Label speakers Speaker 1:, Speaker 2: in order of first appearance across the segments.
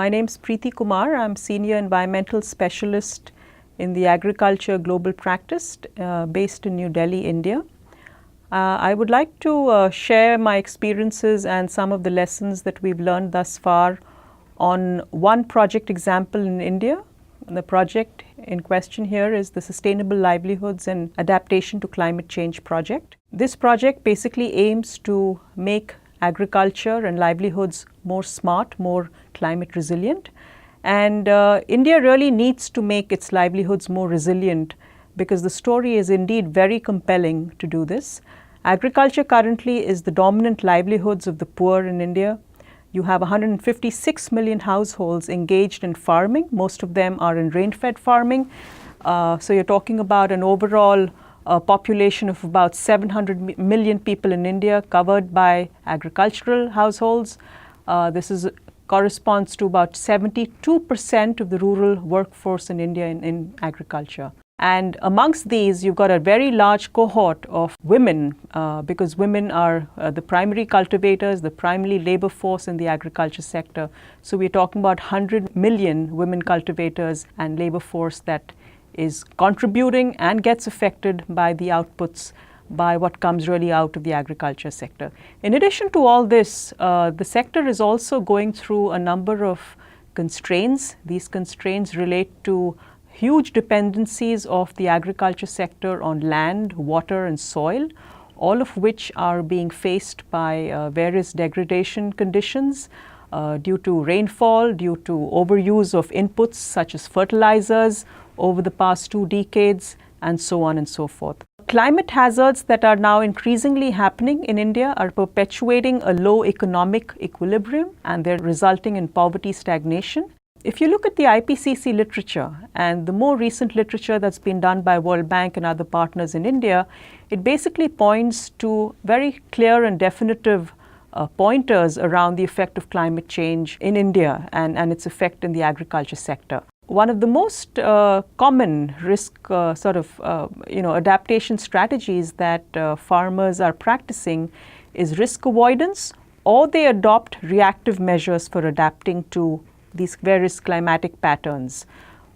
Speaker 1: My name is Preeti Kumar. I'm Senior Environmental Specialist in the Agriculture Global Practice based in New Delhi, India. I would like to share my experiences and some of the lessons that we've learned thus far on one project example in India. The project in question here is the Sustainable Livelihoods and Adaptation to Climate Change project. This project basically aims to make agriculture and livelihoods more smart, more climate resilient. And India really needs to make its livelihoods more resilient because the story is indeed very compelling to do this. Agriculture currently is the dominant livelihoods of the poor in India. You have 156 million households engaged in farming. Most of them are in rain-fed farming. So you're talking about an overall population of about 700 million people in India covered by agricultural households. This corresponds to about 72% of the rural workforce in India in agriculture. And amongst these, you've got a very large cohort of women because women are the primary cultivators, the primary labor force in the agriculture sector. So we're talking about 100 million women cultivators and labor force that is contributing and gets affected by the outputs, by what comes really out of the agriculture sector. In addition to all this, the sector is also going through a number of constraints. These constraints relate to huge dependencies of the agriculture sector on land, water and soil, all of which are being faced by various degradation conditions due to rainfall, due to overuse of inputs such as fertilizers over the past 2 decades, and so on and so forth. Climate hazards that are now increasingly happening in India are perpetuating a low economic equilibrium, and they're resulting in poverty stagnation. If you look at the IPCC literature and the more recent literature that's been done by World Bank and other partners in India, it basically points to very clear and definitive pointers around the effect of climate change in India and its effect in the agriculture sector. One of the most common risk adaptation strategies that farmers are practicing is risk avoidance, or they adopt reactive measures for adapting to these various climatic patterns.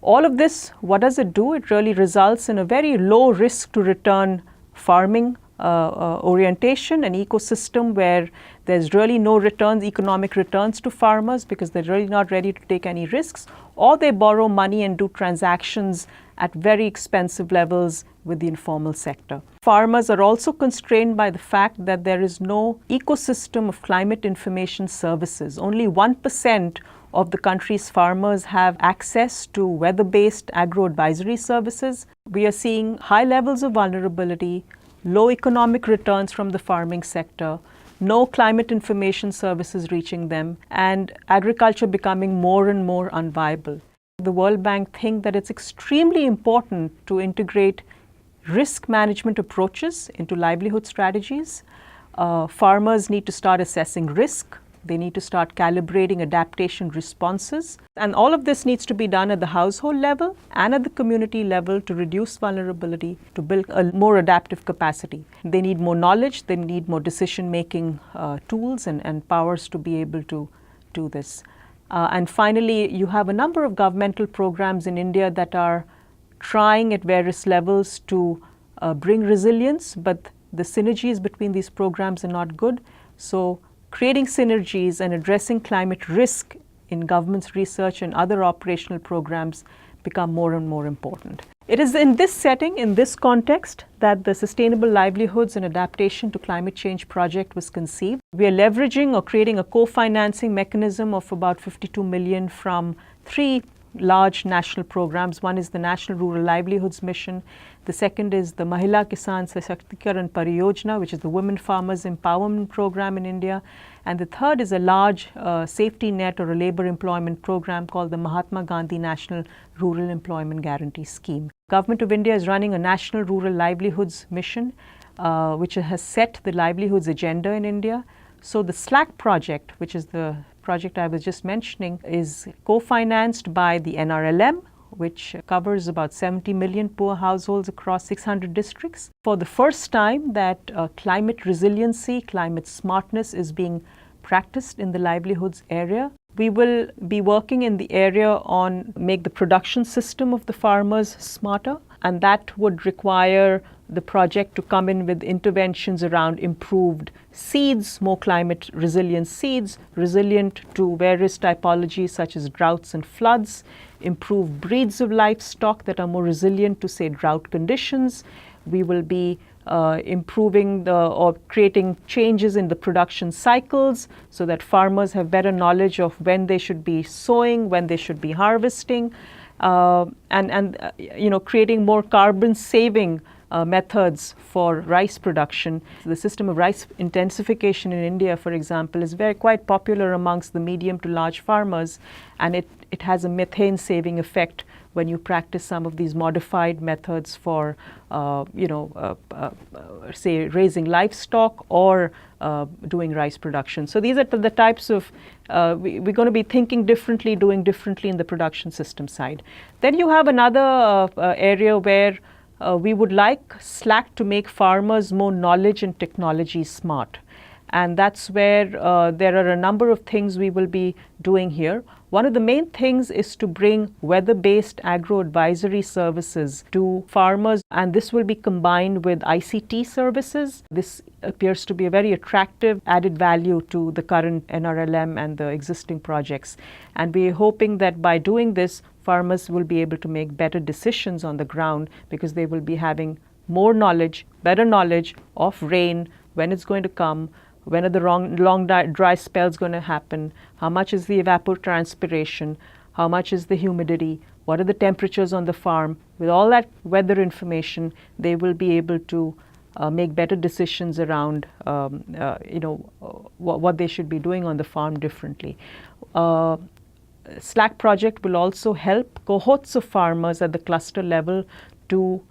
Speaker 1: All of this, what does it do? It really results in a very low risk to return farming orientation, an ecosystem where there's really no returns, economic returns to farmers because they're really not ready to take any risks, or they borrow money and do transactions at very expensive levels with the informal sector. Farmers are also constrained by the fact that there is no ecosystem of climate information services. Only 1% of the country's farmers have access to weather-based agro-advisory services. We are seeing high levels of vulnerability, low economic returns from the farming sector, no climate information services reaching them, and agriculture becoming more and more unviable. The World Bank think that it's extremely important to integrate risk management approaches into livelihood strategies. Farmers need to start assessing risk. They need to start calibrating adaptation responses. And all of this needs to be done at the household level and at the community level to reduce vulnerability, to build a more adaptive capacity. They need more knowledge, they need more decision-making tools and powers to be able to do this. And finally, you have a number of governmental programs in India that are trying at various levels to bring resilience, but the synergies between these programs are not good. So creating synergies and addressing climate risk in government's research and other operational programs become more and more important. It is in this setting, in this context, that the Sustainable Livelihoods and Adaptation to Climate Change project was conceived. We are leveraging or creating a co-financing mechanism of about 52 million from 3 large national programs. One is the National Rural Livelihoods Mission. The second is the Mahila Kisan Sashaktikiran Pariyojana, which is the Women Farmers Empowerment Program in India. And the third is a large safety net or a labor employment program called the Mahatma Gandhi National Rural Employment Guarantee Scheme. Government of India is running a National Rural Livelihoods Mission, which has set the livelihoods agenda in India. So the SLAC project, which is the project I was just mentioning, is co-financed by the NRLM, which covers about 70 million poor households across 600 districts. For the first time that climate resiliency, climate smartness is being practiced in the livelihoods area. We will be working in the area on make the production system of the farmers smarter, and that would require the project to come in with interventions around improved seeds, more climate resilient seeds, resilient to various typologies such as droughts and floods, improved breeds of livestock that are more resilient to, say, drought conditions. We will be improving or creating changes in the production cycles so that farmers have better knowledge of when they should be sowing, when they should be harvesting, and creating more carbon saving methods for rice production. The system of rice intensification in India, for example, is quite popular amongst the medium to large farmers, and it has a methane saving effect when you practice some of these modified methods for, say, raising livestock or doing rice production. So these are the types of, we're going to be thinking differently, doing differently in the production system side. Then you have another area where we would like SLAC to make farmers more knowledge and technology smart. And that's where there are a number of things we will be doing here. One of the main things is to bring weather-based agro-advisory services to farmers, and this will be combined with ICT services. This appears to be a very attractive added value to the current NRLM and the existing projects. And we're hoping that by doing this, farmers will be able to make better decisions on the ground because they will be having more knowledge, better knowledge of rain, when it's going to come, when are the long dry spells going to happen, how much is the evapotranspiration, how much is the humidity, what are the temperatures on the farm. With all that weather information, they will be able to make better decisions around what they should be doing on the farm differently. SLAC project will also help cohorts of farmers at the cluster level to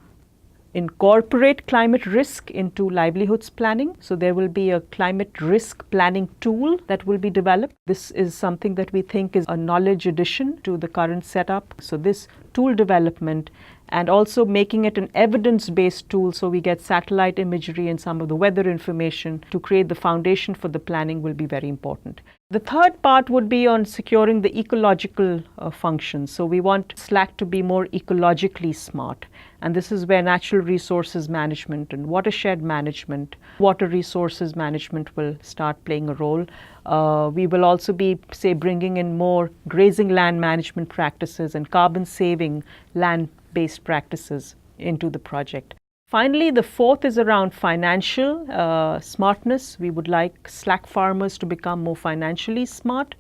Speaker 1: incorporate climate risk into livelihoods planning. So there will be a climate risk planning tool that will be developed. This is something that we think is a knowledge addition to the current setup. So this tool development and also making it an evidence-based tool so we get satellite imagery and some of the weather information to create the foundation for the planning will be very important. The third part would be on securing the ecological functions. So we want SLAC to be more ecologically smart. And this is where natural resources management and watershed management, water resources management will start playing a role. We will also be, say, bringing in more grazing land management practices and carbon saving land-based practices into the project. Finally, the fourth is around financial smartness. We would like SLAC farmers to become more financially smart,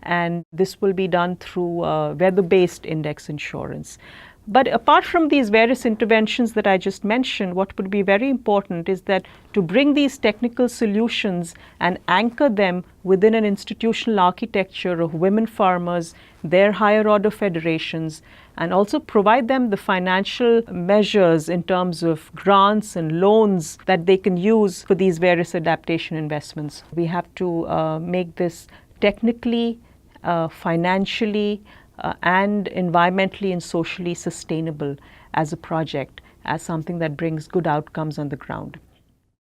Speaker 1: and this will be done through weather-based index insurance. But apart from these various interventions that I just mentioned, what would be very important is that to bring these technical solutions and anchor them within an institutional architecture of women farmers, their higher order federations, and also provide them the financial measures in terms of grants and loans that they can use for these various adaptation investments. We have to make this technically, financially, and environmentally and socially sustainable as a project, as something that brings good outcomes on the ground.